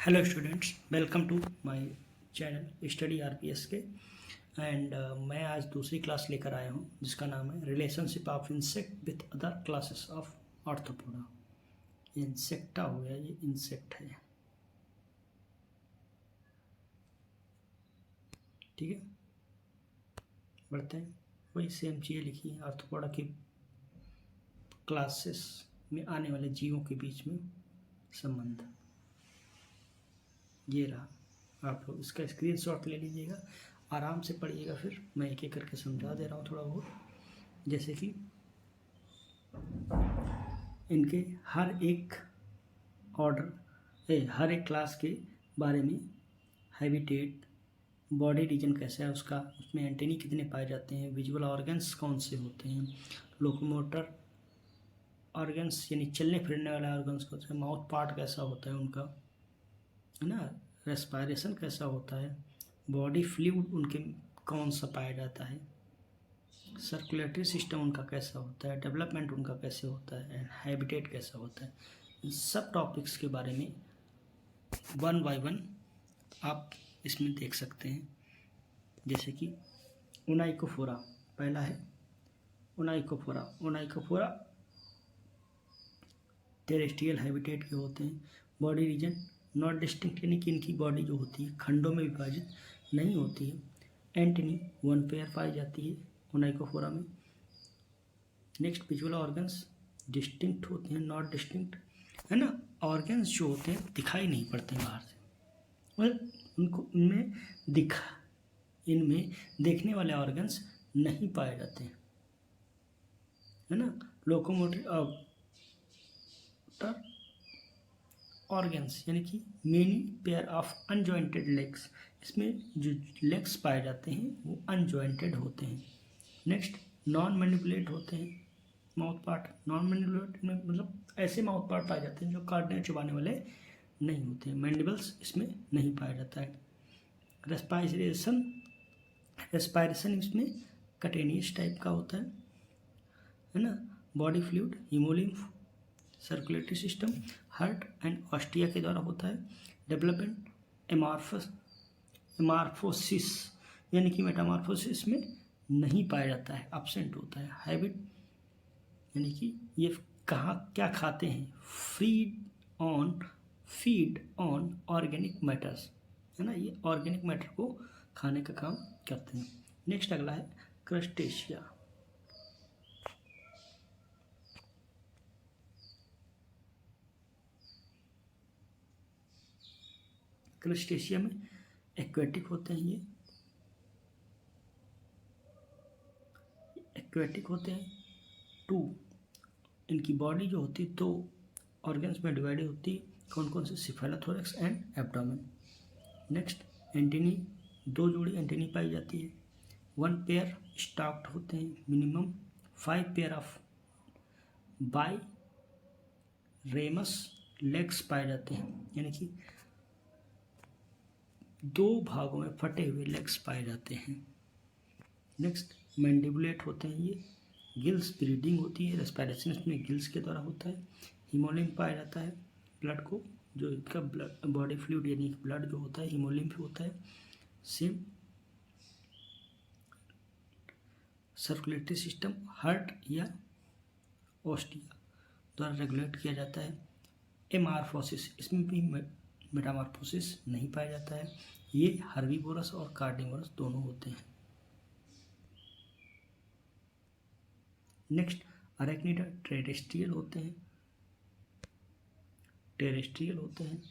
Hello students, welcome to my channel study RPS के। एंड मैं आज दूसरी क्लास लेकर आया हूँ जिसका नाम है relationship of insect with other classes of arthropoda. Insecta हो गया, ये इंसेक्ट है, ठीक है। बढ़ते हैं, वही सेम चीज़ें लिखी है आर्थ्रोपोडा की क्लासेस में आने वाले जीवों के बीच में संबंध। ये रहा, आप लोग इसका स्क्रीनशॉट ले लीजिएगा, आराम से पढ़िएगा, फिर मैं एक एक करके समझा दे रहा हूँ थोड़ा बहुत। जैसे कि इनके हर एक हर एक क्लास के बारे में, हैबिटेट, बॉडी रीजन कैसा है उसका, उसमें एंटेनी कितने पाए जाते हैं, विजुअल ऑर्गन्स कौन से होते हैं, लोकोमोटर ऑर्गन्स यानी चलने फिरने वाले ऑर्गन्स होते हैं, माउथ पार्ट कैसा होता है उनका, है ना, रेस्पायरेशन कैसा होता है, बॉडी फ्लूइड उनके कौन सा पाया जाता है, सर्कुलेटरी सिस्टम उनका कैसा होता है, डेवलपमेंट उनका कैसे होता है, एंड हैबिटेट कैसा होता है। इन सब टॉपिक्स के बारे में वन बाय वन आप इसमें देख सकते हैं। जैसे कि ओनाइकोफोरा, पहला है ओनाइकोफोरा टेरेस्ट्रियल हैबिटेट के होते हैं। बॉडी रीजन नॉट डिस्टिंक्ट, यानी कि इनकी बॉडी जो होती है खंडों में विभाजित नहीं होती है। एंटनी 1 पेयर पाई जाती है ओनाइकोफोरा में। नेक्स्ट, विजुअल ऑर्गन्स डिस्टिंक्ट होते हैं, नॉट डिस्टिंक्ट, है ना। ऑर्गन्स जो होते हैं दिखाई नहीं पड़ते बाहर से, और उनको इनमें देखने वाले ऑर्गन्स नहीं पाए जाते हैं, है ना। लोकोमोटिव ऑर्गन्स यानी कि मेनी पेयर ऑफ अनजॉइंटेड लेग्स, इसमें जो लेग्स पाए जाते हैं वो अनजॉइंटेड होते हैं। नेक्स्ट, नॉन मैनिपुलेट होते हैं माउथ पार्ट। नॉन मैनिपुलेट में मतलब ऐसे माउथ पार्ट पाए जाते हैं जो काटने चबाने वाले नहीं होते हैं। मैंडिबल्स इसमें नहीं पाया जाता है। रेस्पायरेशन इसमें कटेनियस टाइप का होता है ना। Body fluid, haemolymph, circulatory system, heart and ostia के द्वारा होता है। डेवलपमेंट एमार्फोसिस यानी कि मेटामॉर्फोसिस में नहीं पाया जाता है, एब्सेंट होता है। हैबिट यानी कि ये कहाँ क्या खाते हैं, फीड ऑन ऑर्गेनिक मैटर्स, है ना, ये ऑर्गेनिक मैटर को खाने का काम करते हैं। नेक्स्ट अगला है क्रस्टेशिया। क्रस्टेशिया में एक्वेटिक होते हैं, ये एक्वेटिक होते हैं। इनकी बॉडी जो होती है 2 ऑर्गन्स में डिवाइड होती है। कौन कौन से? Cephalothorax and abdomen. Next, antennae, 2 जोड़ी एंटेनी पाई जाती है। 1 पेयर स्टॉक्ड होते हैं। Minimum 5 pair of by ramus legs पाए जाते हैं, यानी कि 2 भागों में फटे हुए लेग्स पाए जाते हैं। नेक्स्ट, मैंडिबुलेट होते हैं, ये गिल्स, ब्रीडिंग होती है, रेस्पिरेशन इसमें गिल्स के द्वारा होता है। हीमोलिम्फ पाया जाता है, ब्लड को, जो इसका ब्लड बॉडी फ्लूइड यानी ब्लड जो होता है हीमोलिम्फ होता है। सेम सर्कुलेटरी सिस्टम हार्ट या ऑस्टिया द्वारा रेगुलेट किया जाता है। एमार्फोसिस, इसमें भी मेटामॉर्फोसिस नहीं पाया जाता है। ये हर्बीवोरस और कार्निवोरस दोनों होते हैं। नेक्स्ट, अरेक्निडा टेरेस्ट्रियल होते हैं।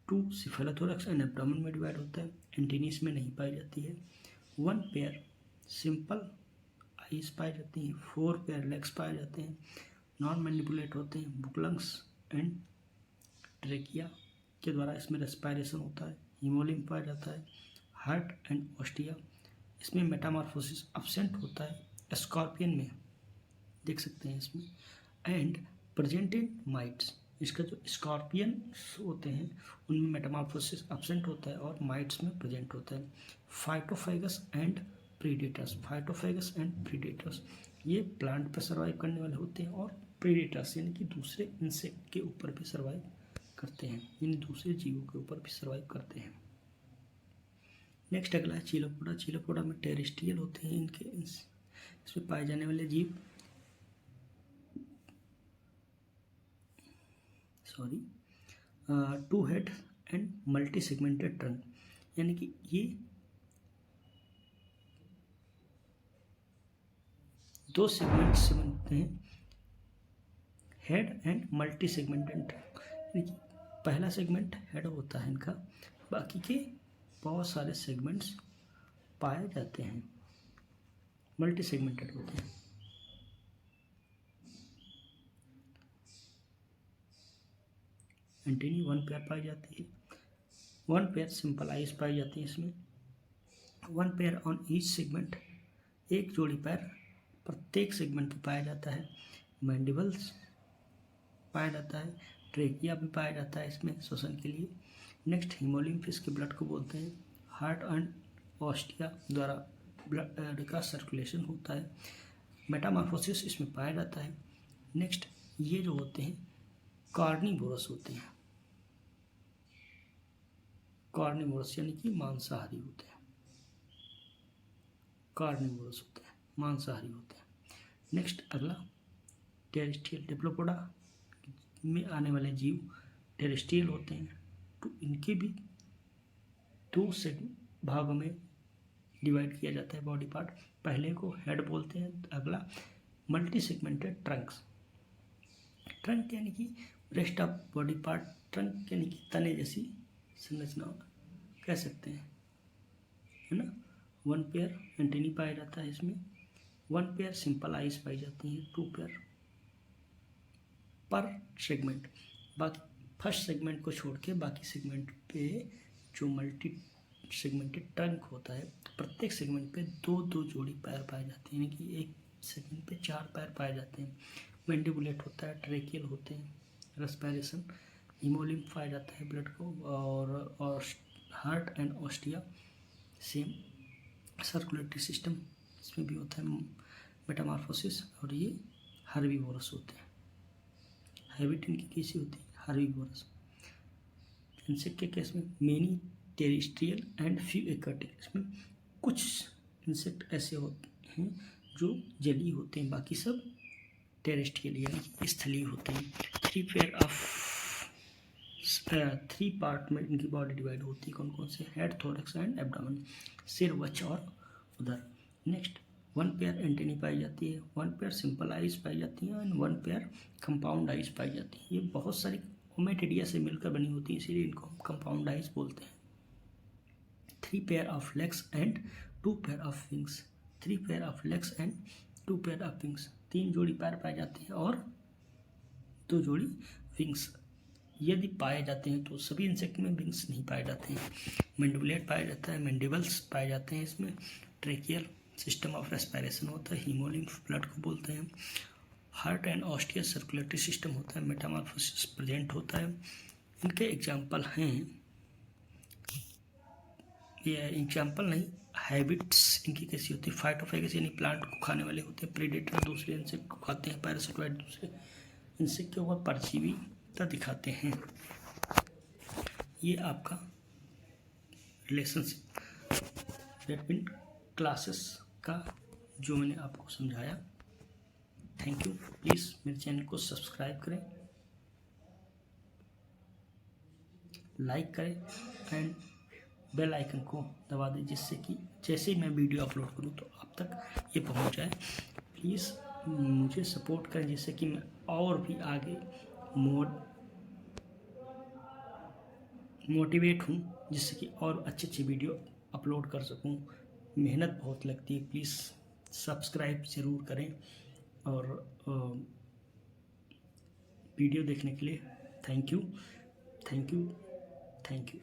2 सिफेलोथोरैक्स एंड एब्डोमेन में डिवाइड होता है। एंटीनीस में नहीं पाई जाती है। 1 पेयर सिंपल आईज पाई जाती हैं। 4 पेयर लेग्स पाए जाते हैं। नॉन मैनिपुलेट होते हैं। बुकलंग्स एंड ट्रेकिया के द्वारा इसमें रेस्पायरेशन होता है। हीमोलिम्फ पाया जाता है। हार्ट एंड ऑस्टिया, इसमें मेटामॉर्फोसिस एब्सेंट होता है। स्कॉर्पियन में देख सकते हैं इसमें। एंड प्रेजेंट इन माइट्स, इसका जो स्कॉर्पियन होते हैं उनमें मेटामॉर्फोसिस एब्सेंट होता है और माइट्स में प्रेजेंट होता है। फाइटोफेगस एंड प्रीडेटर्स, ये प्लांट पर सर्वाइव करने वाले होते हैं, और प्रीडेटर्स यानी कि दूसरे इंसेक्ट के ऊपर भी सर्वाइव करते हैं, यानी दूसरे जीवों के ऊपर भी सर्वाइव करते हैं। नेक्स्ट अगला है चीलोपोडा। चीलोपोडा में टेरेस्ट्रियल होते हैं, इनके इसमें पाए जाने वाले जीव two head and multi segmented trunk, यानी कि ये दो सेगमेंट से बनते हैं, head and multi segmented trunk, यानी कि पहला सेगमेंट हेड होता है इनका, बाकी के बहुत सारे सेगमेंट्स पाए जाते हैं, मल्टी सेगमेंटेड होते हैं। एंटेनी 1 पेयर पाई जाती है, 1 पेयर सिंपल आइज पाई जाती है इसमें, 1 पेयर ऑन ईच सेगमेंट, एक जोड़ी पैर प्रत्येक सेगमेंट पे पाया जाता है। मैंडिबल्स पाया जाता है, ट्रेकिया भी पाया जाता है इसमें श्वसन के लिए। नेक्स्ट हीमोलिम्फ इसके ब्लड को बोलते हैं, हार्ट एंड ऑस्टिया द्वारा ब्लड का सर्कुलेशन होता है। मेटामॉर्फोसिस इसमें पाया जाता है। नेक्स्ट ये जो होते हैं कार्निवोरस होते हैं, कार्निवोरस यानी कि मांसाहारी होते हैं, कार्निवोरस होते हैं, मांसाहारी होते हैं। नेक्स्ट अगला टेरेस्ट्रियल। डिप्लोपोडा में आने वाले जीव टेरेस्ट्रियल होते हैं, तो इनके भी दो भागों में डिवाइड किया जाता है बॉडी पार्ट। पहले को हेड बोलते हैं, अगला मल्टी सेगमेंटेड ट्रंक्स। ट्रंक यानी कि rest of body part, trunk यानी कि तने जैसी संरचना कह सकते हैं, है ना। 1 पेयर एंटेनी पाया जाता है इसमें, 1 पेयर सिंपल आइज पाई जाती हैं, 2 पेयर पर सेगमेंट। बाकी फर्स्ट सेगमेंट को छोड़ के बाकी सेगमेंट पे जो मल्टी सेगमेंटेड ट्रंक होता है, प्रत्येक सेगमेंट पे 2-2 जोड़ी पैर पाए जाते हैं, यानी कि एक सेगमेंट पे 4 पैर पाए जाते हैं। मैंडिबुलेट होता है, ट्रेकियल होते हैं, रेस्पिरेशन, हीमोलिम्फ पाया जाता है ब्लड को, और heart and ostia same, circulatory system इसमें भी होता है, मेटामॉर्फोसिस, और ये हर्बीवोरस होते हैं। हैबिट इनकी कैसी होती है, हर्बीवोरस। इंसेक्ट के केस में many terrestrial and few aquatic, इसमें कुछ इंसेक्ट ऐसे होते हैं जो जलीय होते हैं, बाकी सब टेरेस्ट्रियल यानी कि स्थलीय होते हैं। 3 पार्ट में इनकी बॉडी डिवाइड होती है, कौन कौन से, हेड, थोरैक्स एंड एब्डोमेन, सिर, वक्ष और उदर। नेक्स्ट 1 पेयर एंटेनी पाई जाती है, 1 पेयर सिंपल आइज पाई जाती है, एंड 1 पेयर कंपाउंड आइज पाई जाती है। ये बहुत सारी ओमेटिडिया से मिलकर बनी होती है, इसीलिए इनको हम कंपाउंड आइज बोलते हैं। 3 pair of legs and 2 pair of wings, 3 pair of legs and 2 pair of wings, 3 जोड़ी पैर पाए जाते हैं और 2 जोड़ी विंग्स यदि पाए जाते हैं, तो सभी इंसेक्ट में विंग्स नहीं पाए जाते हैं। मैंडिबुलेट पाया जाता है, मैंडिबल्स पाए जाते हैं इसमें, ट्रेकियल सिस्टम ऑफ रेस्पिरेशन होता है, हीमोलिम्फ ब्लड को बोलते हैं, heart and ostia circulatory system होता है, मेटामॉर्फोसिस प्रेजेंट होता है। इनके एग्जाम्पल हैं, ये एग्जाम्पल नहीं, हैबिट्स इनकी कैसी होती है, फाइटोफेगस यानी प्लांट को खाने वाले होते हैं, प्रेडेटर दूसरे इंसेक्ट को खाते हैं, पैरासिटोइड दूसरे इंसेक्ट के ऊपर परजीवीता दिखाते हैं। ये आपका रिलेशनशिप बिटवीन क्लासेस का जो मैंने आपको समझाया। Thank you. प्लीज़ मेरे चैनल को सब्सक्राइब करें, लाइक करें एंड बेल आइकन को दबा दें, जिससे कि जैसे ही मैं वीडियो अपलोड करूं तो आप तक ये पहुंच जाए। प्लीज़ मुझे सपोर्ट करें, जिससे कि मैं और भी आगे मोटिवेट हूं, जिससे कि और अच्छी वीडियो अपलोड कर सकूं। मेहनत बहुत लगती है, प्लीज़ सब्सक्राइब ज़रूर करें, और वीडियो देखने के लिए thank you, thank you, thank you.